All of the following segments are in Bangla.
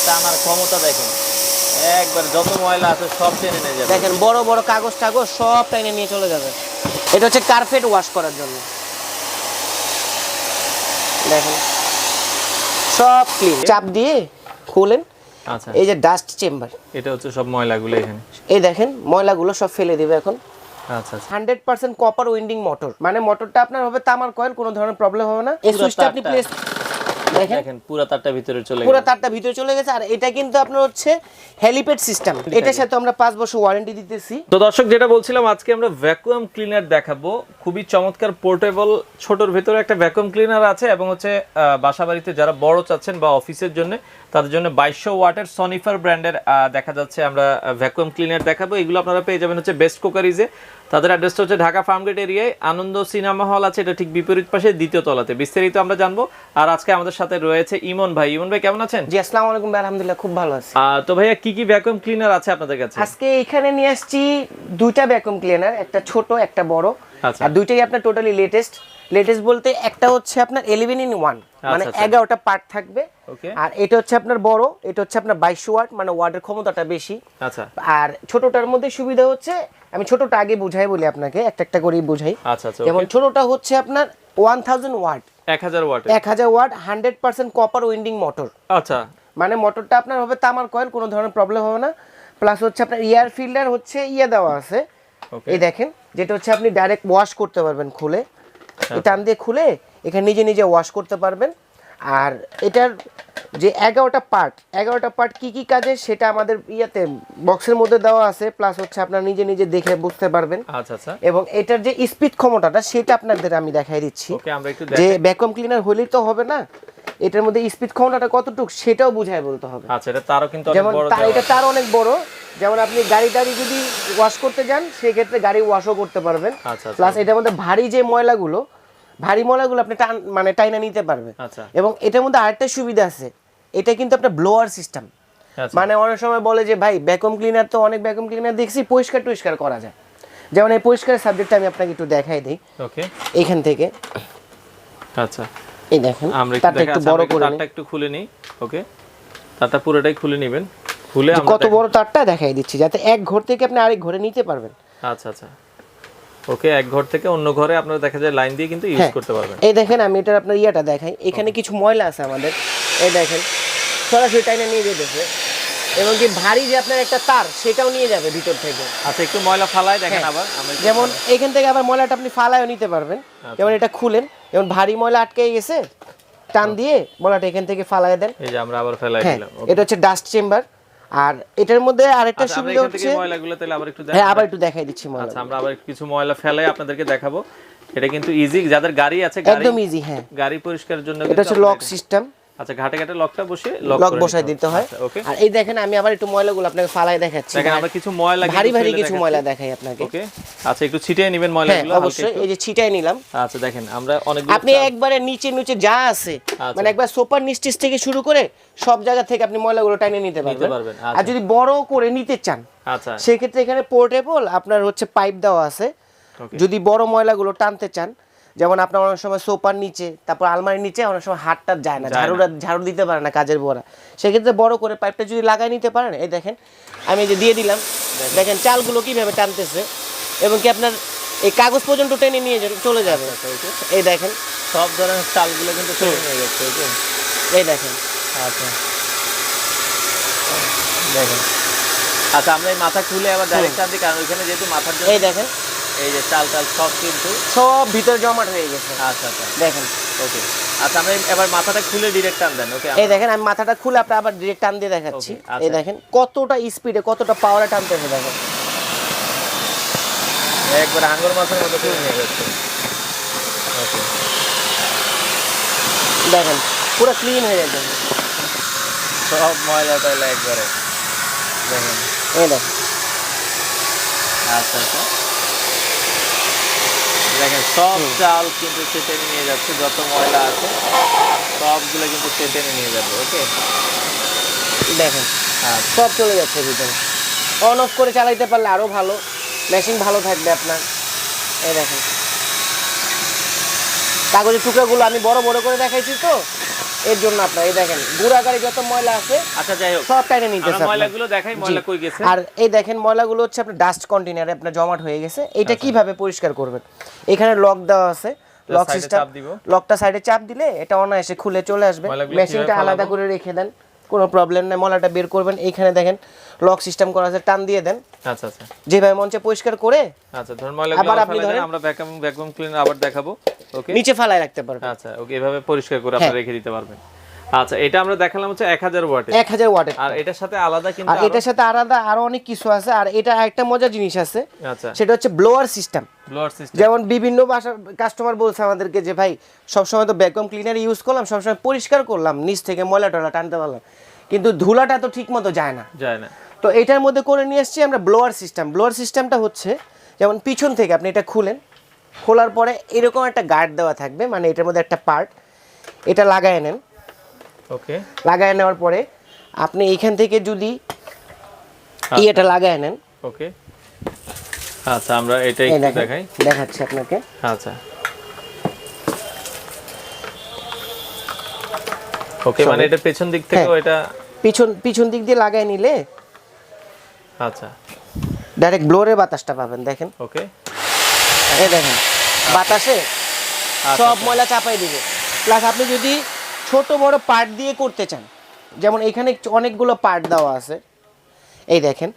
টানার ক্ষমতা দেখেন, একবার যত ময়লা আছে সব টেনে নিয়ে যাবে। দেখেন বড় বড় কাগজ টাগজ সব টেনে নিয়ে চলে যাবে। এটা হচ্ছে কার্পেট ওয়াশ করার জন্য। দেখেন সব ক্লিন, চাপ দিয়ে খুলেন। আচ্ছা, এই যে ডাস্ট চেম্বার, এটা হচ্ছে সব ময়লাগুলো এখানে। এই দেখেন ময়লাগুলো সব ফেলে দিবে এখন। আচ্ছা আচ্ছা, 100% কপার উইন্ডিং মোটর, মানে মোটরটা আপনার হবে তামার কয়েল, কোনো ধরনের প্রবলেম হবে না। এই সুইচটা আপনি প্লেস দেখেন পুরো তারটা ভিতরে চলে গেছে, পুরো তারটা ভিতরে চলে গেছে। আর এটা কিন্তু আপনার হচ্ছে হেলিপ্যাড সিস্টেম, এটার সাথে আমরা 5 বছর ওয়ারেন্টি দিতেছি। তো দর্শক যেটা বলছিলাম, আজকে আমরা ভ্যাকুয়াম ক্লিনার দেখাবো। খুবই চমৎকার পোর্টেবল, ছোটর ভিতরে একটা ভ্যাকুয়াম ক্লিনার আছে এবং হচ্ছে বাসা বাড়িতে যারা বড় চাচ্ছেন বা অফিসের জন্য, তাদের জন্য 2200 ওয়াটের সনিফার ব্র্যান্ডের দেখা যাচ্ছে আমরা ভ্যাকুয়াম ক্লিনার দেখাবো। এগুলো আপনারা পেয়ে যাবেন হচ্ছে বেস্ট কুকারিজে। তাদের অ্যাড্রেসটা হচ্ছে ঢাকা ফার্মগেট এরিয়ায়, আনন্দ সিনেমা হল আছে, এটা ঠিক বিপরীত পাশে দ্বিতীয় তলাতে। বিস্তারিত আমরা জানবো। আর আজকে আমাদের সাথে রয়েছে ইমন ভাই। ইমন ভাই কেমন আছেন? জি আসসালামু আলাইকুম ভাই, আলহামদুলিল্লাহ খুব ভালো আছি। তো ভাইয়া কি কি ভ্যাকুয়াম ক্লিনার আছে আপনাদের কাছে? আজকে এখানে নিয়ে আসছি দুইটা ভ্যাকুয়াম ক্লিনার, একটা ছোট একটা বড়। আচ্ছা, আর দুইটাই আপনার টোটালি লেটেস্ট বলতে একটা হচ্ছে আপনার 11-in-1, মানে 11টা পার্ট থাকবে। আর এটা হচ্ছে আপনার বড়, এটা হচ্ছে আপনার 2200 ওয়াট, মানে ওয়াটের ক্ষমতাটা বেশি। আচ্ছা, আর ছোটটার মধ্যে সুবিধা হচ্ছে, আমি ছোটটা আগে বুঝাই বলি আপনাকে, একটা একটা করেই বুঝাই। আচ্ছা আচ্ছা, যেমন ছোটটা হচ্ছে আপনার 1000 watt, 1000 watt, 1000 watt 100% copper winding motor. আচ্ছা, মানে মোটরটা আপনার হবে তামার কয়েল, কোনো ধরনের প্রবলেম হবে না। প্লাস হচ্ছে আপনার এয়ার ফিল্টার হচ্ছে দেওয়া আছে, এই দেখেন, যেটা হচ্ছে আপনি ডাইরেক্ট ওয়াশ করতে পারবেন খুলে, টান দিয়ে খুলে এখানে নিজে নিজে ওয়াশ করতে পারবেন। আর এটার যে 11টা পার্ট কি কি কাজে সেটা আমাদের বক্সের মধ্যে দেওয়া আছে। প্লাস হচ্ছে আপনারা নিজে নিজে দেখে বুঝতে পারবেন। আচ্ছা আচ্ছা, এবং এটার যে স্পিড ক্ষমতাটা সেটা আপনাদের আমি দেখাই দিচ্ছি। আমরা একটু যে ভ্যাকুয়াম ক্লিনার হলেই তো হবে না, এটার মধ্যে স্পিড ক্ষমতাটা কতটুকু সেটাও বুঝায় বলতে হবে। আচ্ছা, এটা তারও কিন্তু অনেক যেমন বড়, এটা তার অনেক বড়। যেমন আপনি গাড়ি যদি ওয়াশ করতে যান, সেই ক্ষেত্রে গাড়ি ওয়াশও করতে পারবেন। প্লাস এটার মধ্যে ভারী ময়লাগুলো আপনি মানে টাইনা নিতে পারবেন। এবং এটার মধ্যে আরেকটা সুবিধা আছে, এটা কিন্তু আপনার ব্লোয়ার সিস্টেম। মানে অনেক সময় বলে যে ভাই ভ্যাকুয়াম ক্লিনার তো অনেক ভ্যাকুয়াম ক্লিনার দেখছি পরিষ্কার করা যায়। যেমন এই পরিষ্কারের সাবজেক্টটা আমি আপনাকে একটু দেখাই দিই। ওকে, এখান থেকে। আচ্ছা, এই দেখেন তারটা একটু বড় করে তারটা একটু খুলে নিই। ওকে, তারটা পুরোটাই খুলে নেবেন। খুলে আমরা কত বড় তারটা দেখাই দিচ্ছি, যাতে এক ঘর থেকে আপনি আরেক ঘরে নিতে পারবেন। আচ্ছা আচ্ছা, ওকে, এক ঘর থেকে অন্য ঘরে আপনারা দেখা যায় লাইন দিয়ে কিন্তু ইউজ করতে পারবেন। এই দেখেন আমি এটা আপনার দেখাই, এখানে কিছু ময়লা আছে আমাদের, এই দেখেন সরাসরি টাইনা নিয়ে যেতেছে। এবং কি ভারী যে আপনার একটা তার, সেটাও নিয়ে যাবে ভিতর থেকে। আচ্ছা, একটু ময়লা ফালায় দেখেন আবার, যেমন এখান থেকে আবার ময়লাটা আপনি ফালায়ও নিতে পারবেন। যেমন এটা খুলেন, যেমন ভারী ময়লা আটকে গেছে, টান দিয়ে ময়লাটা এখান থেকে ফালায় দেন। এই যে আমরা আবার ফেলাই দিলাম। এটা হচ্ছে ডাস্ট চেম্বার। আর এটার মধ্যে আরেকটা সুবিধা হচ্ছে, ময়লাগুলো তাহলে আবার একটু আবার একটু দেখাই দিচ্ছি ময়লা। আচ্ছা, আমরা আবার কিছু ময়লা ফেলাই আপনাদেরকে দেখাবো। এটা কিন্তু ইজি, যাদের গাড়ি আছে একদম ইজি। গাড়ি পরিষ্কারের জন্য এটা হচ্ছে লক সিস্টেম। আচ্ছা, ঘাটে লকটা বসিয়ে লক বসায় দিতে হয়। আর এই দেখেন আমি আবার একটু ময়লাগুলো আপনাকে ফালাই দেখাচ্ছি। দেখেন আমরা কিছু ময়লা, ভারী কিছু ময়লা দেখাই আপনাকে। ওকে, আচ্ছা, একটু ছিটিয়ে নেবেন ময়লাগুলো। অবশ্যই, এই যে ছিটিয়ে নিলাম। আচ্ছা, দেখেন আমরা অনেক, আপনি একবারে নিচে যা আছে, মানে একবার সোপার নিচটিস থেকে শুরু করে সব জায়গা থেকে আপনি ময়লাগুলো টাইনে নিতে পারবেন। আর যদি বড় করে নিতে চান, আচ্ছা, সেই ক্ষেত্রে এখানে পোর্টেবল আপনার হচ্ছে পাইপ দেওয়া আছে। যদি বড় ময়লাগুলো টানতে চান, যেমন আপনার অনেক সময় সোফার নিচে, তারপর আলমারির নিচে অনেক সময় হাতটা যায় না, ঝাড়ু দিতে পারে না কাজের বড়া, সেক্ষেত্রে বড় করে পাইপটা যদি লাগাই নিতে পারেন। এই দেখেন আমি যে দিয়ে দিলাম, দেখেন চালগুলো কিভাবে টানতেছে এবং কি আপনার এই কাগজ পর্যন্ত টেনে নিয়ে চলে যাবে। এই দেখেন সব ধরনের চালগুলো কিন্তু টেনে নিয়ে যাচ্ছে। এই দেখেন। আচ্ছা, দেখেন। আচ্ছা, আমরা এই মাথা খুলে আবার ডাইরেক্ট টান দিই, কারণ ওইখানে যেহেতু মাথার জন্য, এই দেখেন এই যে চাল সব কিন্তু সব ভিতরে জমাট হয়ে গেছে। আচ্ছা আচ্ছা, দেখেন। ওকে, আচ্ছা, আমরা এবার মাথাটা খুলে ডিরেক্ট টান দেন। ওকে, এই দেখেন আমি মাথাটা খুলে আপনার আবার ডিরেক্ট টান দিয়ে দেখাচ্ছি। এই দেখেন কতটা স্পিডে, কতটা পাওয়ারে টানতেছে। দেখেন একবার আঙ্গুর মাছের মতো করে নিয়ে যাচ্ছে। ওকে, দেখেন পুরো ক্লিন হয়ে যাচ্ছে, সব ময়লা টয়লা একবারে। দেখেন, এই দেখেন। আচ্ছা আচ্ছা, দেখেন সব চাল কিন্তু সে টেনে নিয়ে যাচ্ছে, যত ময়লা আছে সবগুলো কিন্তু সে টেনে নিয়ে যাবে। ওকে, দেখেন সব চলে যাচ্ছে ভিতরে। অন অফ করে চালাইতে পারলে আরো ভালো, মেশিন ভালো থাকবে আপনার। এই দেখেন কাগজের টুকরাগুলো আমি বড় বড় করে দেখাইছি তো, এর জন্য আপনার এই দেখেন গুড়া গাড়ি যত ময়লা আছে আচ্ছা যাই হোক সব টাইনে নিতেছে আমরা ময়লাগুলো দেখাই ময়লা কই গেছে। আর এই দেখেন ময়লাগুলো হচ্ছে আপনার ডাস্ট কন্টেইনারে আপনার জমাট হয়ে গেছে। এটা কিভাবে পরিষ্কার করবেন, এখানে লক দেওয়া আছে, লক সিস্টেম, লকটা সাইডে চাপ দিলে এটা অনায়াসে খুলে চলে আসবে। মেশিনটা আলাদা করে রেখে দেন, কোনো প্রবলেম নাই। ময়লাটা বের করবেন, এইখানে দেখেন লক সিস্টেম করা আছে, টান দিয়ে দেন। আচ্ছা আচ্ছা যেভাবে মঞ্চে পরিষ্কার করে আচ্ছা ধরুন ময়লাগুলো আবার আপনি ধরেন আমরা ভ্যাকুয়াম ক্লিনার আবার দেখাবো। ওকে নিচে ফালায় রাখতে পারবেন। আচ্ছা ওকে এভাবে পরিষ্কার করে আপনি রেখে দিতে পারবেন। আচ্ছা এটা আমরা দেখালাম হচ্ছে 1000 ওয়াটের 1000 ওয়াটের। আর এটার সাথে আলাদা কিন্তু আর এটার সাথে আলাদা আরো অনেক কিছু আছে। আর এটা একটা মজার জিনিস আছে, আচ্ছা সেটা হচ্ছে ব্লোয়ার সিস্টেম। ব্লোয়ার সিস্টেম যেমন বিভিন্ন বাসার কাস্টমার বলছে আমাদেরকে যে ভাই সবসময় তো ভ্যাকুয়াম ক্লিনার ইউজ করলাম, সবসময় পরিষ্কার করলাম, নিচ থেকে ময়লা টয়লা টানতে পারলাম, কিন্তু ধুলাটা তো ঠিক মতো যায় না। তো এটার মধ্যে করে নিয়ে এসেছি আমরা ব্লোয়ার সিস্টেম। ব্লোয়ার সিস্টেমটা হচ্ছে যেমন পিছন থেকে আপনি এটা খুলেন, খোলার পরে এরকম একটা গার্ড দেওয়া থাকবে, মানে এটার মধ্যে একটা পার্ট, এটা লাগায় নেন। ওকে লাগায় নেওয়ার পরে আপনি এইখান থেকে যদি এটা লাগায় নেন। ওকে আচ্ছা আমরা এটা একটু দেখাই, দেখাচ্ছি আপনাকে। আচ্ছা ওকে মানে এটা পেছন দিক থেকে এটা পিছন দিক দিয়ে লাগায় নিলে আচ্ছা ডাইরেক্ট ব্লোরে বাতাসটা পাবেন। দেখেন ওকে এই দেখেন বাতাসে সব ময়লা চাপাই দিবে। প্লাস আপনি যদি ছোট বড় পার্ট দিয়ে করতে চান, যেমন এখানে অনেকগুলো পার্ট দেওয়া আছে, এই দেখেন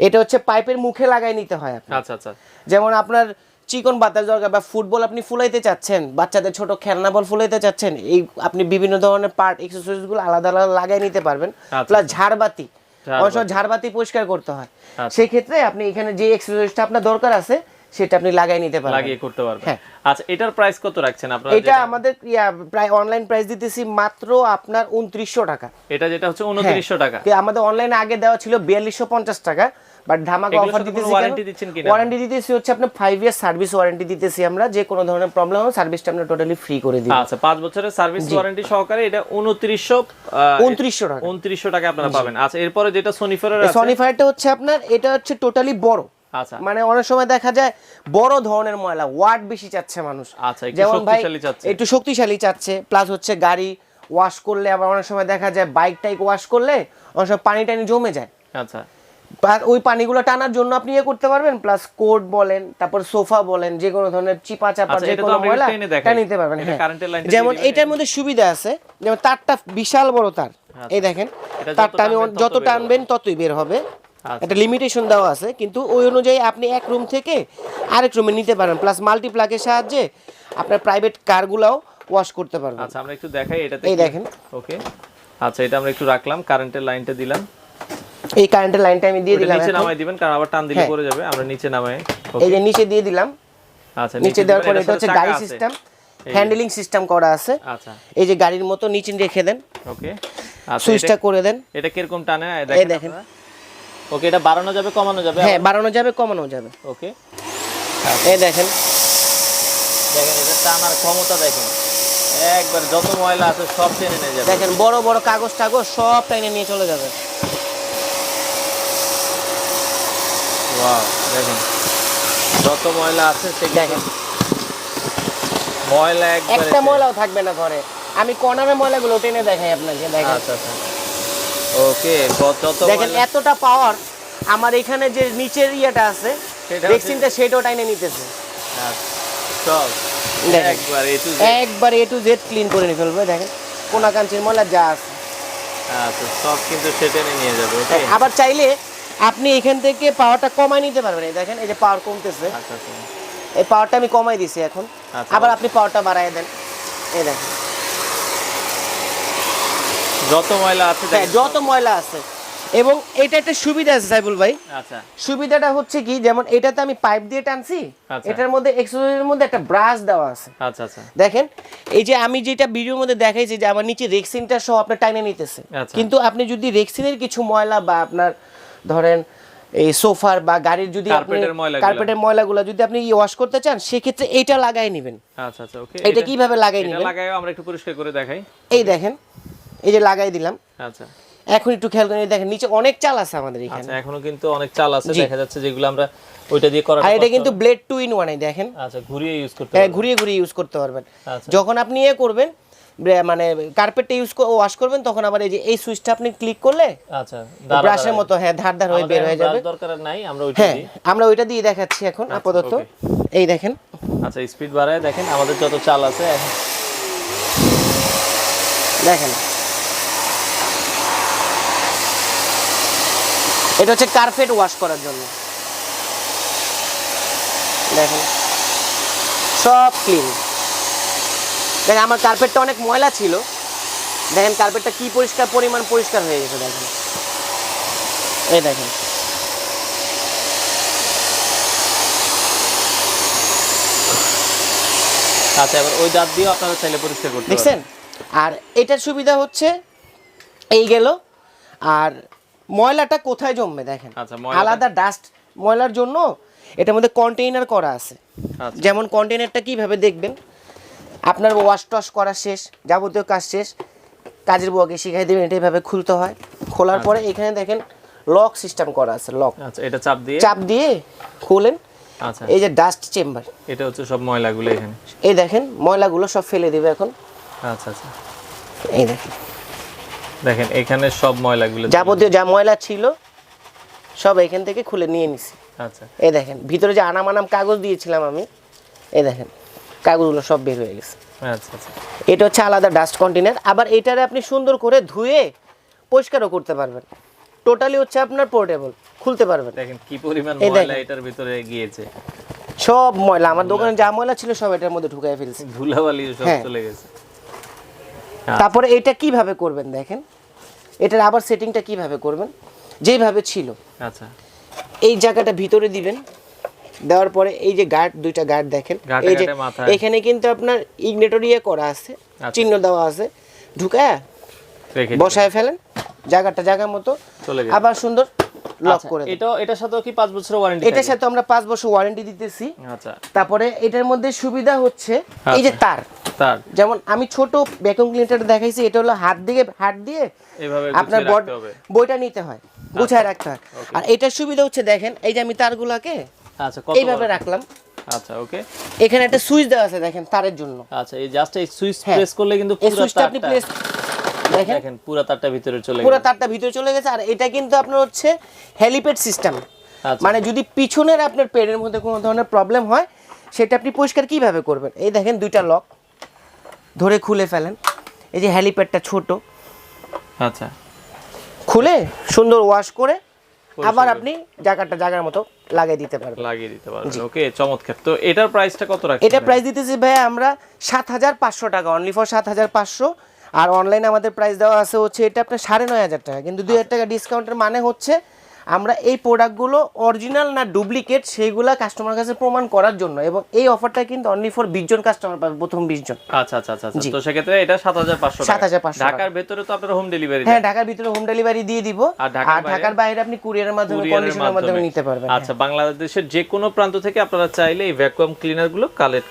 এটা হচ্ছে পাইপের মুখে লাগাই নিতে হয় আপনার। আচ্ছা আচ্ছা যেমন আপনার চিকন বাতাস দরকার, বা ফুটবল আপনি ফুলাইতে চাচ্ছেন, বাচ্চাদের ছোট খেলনা বল ফুলাইতে চাচ্ছেন, এই আপনি বিভিন্ন ধরনের পার্ট এক্সেসরিজগুলো আলাদা আলাদা লাগাই নিতে পারবেন। প্লাস ঝাড়বাতি, অনেক সময় ঝাড়বাতি পরিষ্কার করতে হয়, সেই ক্ষেত্রে আপনি এখানে যে এক্সেসরিজটা আপনার দরকার আছে সেটা আপনি লাগাই নিতে পারবেন, লাগিয়ে করতে পারবেন। আচ্ছা এটার প্রাইস কত রাখছেন আপনারা? এটা আমাদের প্রায় অনলাইন প্রাইস দিতেছি মাত্র আপনার 2900 টাকা। এটা যেটা হচ্ছে 2900 টাকা, আমাদের অনলাইনে আগে দেওয়া ছিল 4250 টাকা, বাট ধামাকা অফার দিতেছি। ওয়ারেন্টি দিচ্ছেন কিনা? ওয়ারেন্টি দিতেছি হচ্ছে আপনি 5 ইয়ার সার্ভিস ওয়ারেন্টি দিতেছি আমরা, যে কোনো ধরনের প্রবলেম হলে সার্ভিসটা আমরা টোটালি ফ্রি করে দিই। আচ্ছা 5 বছরের সার্ভিস ওয়ারেন্টি সহকারে এটা 2900 টাকা আপনারা পাবেন। আচ্ছা এরপরে যেটা সনিফারের আছে, সনিফারটা হচ্ছে আপনার এটা হচ্ছে টোটালি বড়। আচ্ছা মানে অনেক সময় দেখা যায় বড় ধরনের ময়লা, ওয়াট বেশি চাচ্ছে মানুষ। আচ্ছা যেমন ভাই একটু শক্তিশালী চাচ্ছে, প্লাস হচ্ছে গাড়ি ওয়াশ করলে আবার অনেক সময় দেখা যায় বাইক টাইক ওয়াশ করলে অনেক সময় পানি টানি জমে যায়। আচ্ছা ওই পানিগুলো টানার জন্য আপনি করতে পারবেন। প্লাস কোট বলেন, তারপর সোফা বলেন, যে কোনো ধরনের চিপা চাপা যে কোনো ময়লা টানিয়ে নিতে পারবেন। যেমন এটার মধ্যে সুবিধা আছে, যেমন তারটা বিশাল বড় তার, এই দেখেন তারটা আমি যত টানবেন ততই বের হবে। একটা লিমিটেশন দেওয়া আছে, কিন্তু ওই অনুযায়ী আপনি এক রুম থেকে আরেক রুমে নিতে পারেন। প্লাস মাল্টিপ্লাগের সাহায্যে আপনার প্রাইভেট কারগুলোও ওয়াশ করতে পারবেন। আচ্ছা আমরা একটু দেখাই এটাতে, এই দেখেন। ওকে আচ্ছা এটা আমরা একটু রাখলাম, কারেন্টের লাইনটা দিলাম, এই কারেন্টের লাইনটা আমি দিয়ে দিলাম। নিচে নামাই দিবেন কারণ আবার টান দিলে পড়ে যাবে। আমরা নিচে নামাই, এই যে নিচে দিয়ে দিলাম। আচ্ছা নিচে দেওয়ার পরে এটা হচ্ছে গাড়ি সিস্টেম, হ্যান্ডলিং সিস্টেম করা আছে। আচ্ছা এই যে গাড়ির মতো নিচে রেখে দেন। ওকে আচ্ছা সুইচটা করে দেন। এটা কিরকম টানে দেখেন। ওকে এটা বাড়ানো যাবে কমানো যাবে? হ্যাঁ বাড়ানো যাবে কমানো যাবে। ওকে এই দেখেন দেখেন এটা টানার ক্ষমতা দেখেন, একবার যত ময়লা আছে সব টেনে নিয়ে যাবে। দেখেন বড় বড় কাগজ টাগজ সব টেনে নিয়ে চলে যাবে। ওয়াও দেখেন যত ময়লা আছে সে দেখেন ময়লা একটা ময়লাও থাকবে না ঘরে। আমি কর্নারের ময়লাগুলো টেনে দেখাই আপনাকে। দেখেন আচ্ছা আচ্ছা ওকে যত দেখেন এতটা পাওয়ার আমার এখানে যে নিচের ইয়েটা আছে ভ্যাকসিনটা সেটাও টাইনে নিতেছে। সব একবার এ টু জেড ক্লিন করে নিয়ে ফেলবে। দেখেন কোনা কাঞ্চির ময়লা যা আছে আচ্ছা সব কিন্তু সেটা নিয়ে যাবে। ওকে আবার চাইলে আপনি এখান থেকে পাওয়ারটা কমাই নিতে পারবেন। এই দেখেন এই যে পাওয়ার কমতেছে, আচ্ছা আচ্ছা এই পাওয়ারটা আমি কমাই দিছি এখন। আবার আপনি পাওয়ারটা বাড়ায় দেন। এই দেখেন যত ময়লা আছে, যত ময়লা আছে। এবং এটা একটা সুবিধা আছে সাইবুল ভাই। আচ্ছা সুবিধাটা হচ্ছে কি, যেমন এটাতে আমি পাইপ দিয়ে টানছি, এটার মধ্যে এক্সেসরিজের মধ্যে একটা ব্রাশ দেওয়া আছে। আচ্ছা আচ্ছা দেখেন এই যে আমি যেটা ভিডিওর মধ্যে দেখাইছি যে আমার নিচে রেক্সিনটা সহ আপনার টাইনে নিতেছে, কিন্তু আপনি যদি রেক্সিনের কিছু ময়লা বা আপনার ধরেন এই সোফার বা গাড়ির যদি কার্পেটের ময়লাগুলো যদি আপনি ওয়াশ করতে চান, সেক্ষেত্রে এইটা লাগাই নেবেন। আচ্ছা আচ্ছা ওকে এটা কিভাবে লাগাই নেবেন এটা লাগাইও আমরা একটু পরিষ্কার করে দেখাই। এই দেখেন এই যে লাগাই দিলাম। আচ্ছা এখন একটু খেয়াল করে দেখেন নিচে অনেক চাল আছে আমাদের এখানে। আচ্ছা এখনো কিন্তু অনেক চাল আছে দেখা যাচ্ছে, যেগুলো আমরা ওইটা দিয়ে করা। আর এটা কিন্তু ব্লেড 2 in 1 দেখেন। আচ্ছা ঘুরিয়ে ইউজ করতে হ্যাঁ ঘুরিয়ে ঘুরিয়ে ইউজ করতে পারবেন। যখন আপনি করবেন মানে কার্পেটটা ওয়াশ করবেন তখন আবার এই যে এই সুইচটা আপনি ক্লিক করলে আচ্ছা ব্রাশের মতো হ্যাঁ ধার হয়ে বের হয়ে যাবে। দরকার নাই, আমরা ওইটা হ্যাঁ দিই। আমরা ওইটা দিয়ে দেখাচ্ছি এখন আপাতত। এই দেখেন, আচ্ছা স্পিড বাড়ায় দেখেন আমাদের যত চাল আছে দেখেন এটা হচ্ছে কার্পেট ওয়াশ করার জন্য। দেখেন সব ক্লিন। দেখেন আমার কার্পেটটা অনেক ময়লা ছিল, দেখেন কার্পেটটা কি পরিমাণ পরিষ্কার হয়ে গেছে দেখেন। এই দেখেন আচ্ছা এবার ওই দাঁত দিয়ে আপনারা চাইলে পরিষ্কার করতে পারবেন, দেখছেন। আর এটার সুবিধা হচ্ছে এই গেল, আর ময়লাটা কোথায় জমবে দেখেন। আচ্ছা আলাদা ডাস্ট ময়লার জন্য এটার মধ্যে কন্টেইনার করা আছে। যেমন কন্টেইনারটা কিভাবে দেখবেন, আপনার ওয়াশ টশ করা শেষ, যাবতীয় কাজ শেষ, কাজের বুয়াকে শিখাই দেবেন এটা এইভাবে খুলতে হয়। খোলার পরে এখানে দেখেন লক সিস্টেম করা আছে, লক। আচ্ছা এটা চাপ দিয়ে খুলেন। আচ্ছা এই যে ডাস্ট চেম্বার, এটা হচ্ছে সব ময়লাগুলো এখানে। এই দেখেন ময়লাগুলো সব ফেলে দিবে এখন। আচ্ছা আচ্ছা এই দেখেন দেখেন এখানে সব ময়লাগুলো যাবতীয় যা ময়লা ছিল সব এখান থেকে খুলে নিয়ে নিছি। আচ্ছা এই দেখেন ভিতরে যে আনাম কাগজ দিয়েছিলাম আমি, এই দেখেন কাগজগুলো সব বের হয়ে গেছে। আচ্ছা আচ্ছা এটা হচ্ছে আলাদা ডাস্ট কন্টেইনার। আবার এটারে আপনি সুন্দর করে ধুয়ে পরিষ্কারও করতে পারবেন। টোটালি হচ্ছে আপনার পোর্টেবল, খুলতে পারবেন। দেখেন কি পরিমাণ ময়লা এটার ভিতরে গিয়েছে, সব ময়লা আমার দোকানে যা ময়লা ছিল সব এটার মধ্যে ঢুকায় ফেলছি, ধুলাবালি সব চলে গেছে। তারপরে এটা কিভাবে করবেন দেখেন, এটার আবার সেটিংটা কিভাবে করবেন, যেভাবে ছিল আচ্ছা এই জায়গাটা ভিতরে দিবেন। দেওয়ার পরে এই যে গার্ড, দুইটা গার্ড দেখেন, এই যে এখানে কিন্তু আপনার ইগনিটর করা আছে, চিহ্ন দেওয়া আছে, ঢুকায় বসায় ফেলেন, জায়গার মতো চলে গেল। আবার সুন্দর লক করে দেন। এটার সাথে কি 5 বছরের ওয়ারেন্টি? এটার সাথে আমরা 5 বছর ওয়ারেন্টি দিতেছি। আচ্ছা তারপরে এটার মধ্যে সুবিধা হচ্ছে এই যে তার, যেমন আমি ছোট ভ্যাকুয়াম ক্লিনারটা দেখাইছি, এটা হলো হাত দিয়ে এইভাবে আপনার বইটা নিতে হয়, গুছায় রাখতে হয়। আর এটার সুবিধা হচ্ছে দেখেন এই যে আমি তারগুলোকে আচ্ছা এইভাবে রাখলাম। আচ্ছা ওকে, এখানে একটা সুইচ দেওয়া আছে দেখেন তারের জন্য। আচ্ছা এই জাস্ট এই সুইচ প্রেস করলে কিন্তু এই সুইচটা আপনি প্রেস দেখেন পুরো তারটা ভিতরে চলে গেছে, পুরো তারটা ভিতরে চলে গেছে। আর এটা কিন্তু আপনার হচ্ছে হেলিপ্যাড সিস্টেম, মানে যদি পিছনের আপনার পেনের মধ্যে কোনো ধরনের প্রবলেম হয় সেটা আপনি পরিষ্কার কিভাবে করবেন। এই দেখেন দুইটা লক ধরে খুলে ফেলেন, এই যে হেলিপ্যাডটা ছোট, আচ্ছা খুলে সুন্দর ওয়াশ করে আবার আপনি জায়গার মতো লাগিয়ে দিতে পারবেন। ওকে চমৎকার। তো এটার প্রাইসটা কত রাখছেন? এটা প্রাইস দিতেছি ভাই আমরা 7500 টাকা, অনলি ফর 7500। আর অনলাইনে আমাদের প্রাইস দেওয়া আছে হচ্ছে এটা আপনার 9500 টাকা, কিন্তু 2000 টাকা ডিসকাউন্টের মানে হচ্ছে আমরা এই প্রোডাক্টগুলো অরিজিনাল না ডুপ্লিকেট সেইগুলা কাস্টমার কাছে প্রমাণ করার জন্য। এবং এই অফারটা কিন্তু অনলি ফর 20 জন কাস্টমার পাবে, প্রথম 20 জন। আচ্ছা আচ্ছা আচ্ছা, তো সেক্ষেত্রে এটা 7500 টাকা। 7500 ঢাকার ভিতরে তো আপনারা হোম ডেলিভারি? হ্যাঁ ঢাকার ভিতরে হোম ডেলিভারি দিয়ে দিব। আর ঢাকার বাইরে আপনি কুরিয়ারের মাধ্যমে, কন্ডিশনের মাধ্যমে নিতে পারবেন। আচ্ছা বাংলাদেশের যে কোনো প্রান্ত থেকে আপনারা চাইলে এই ভ্যাকুয়াম ক্লিনার গুলো কালেক্ট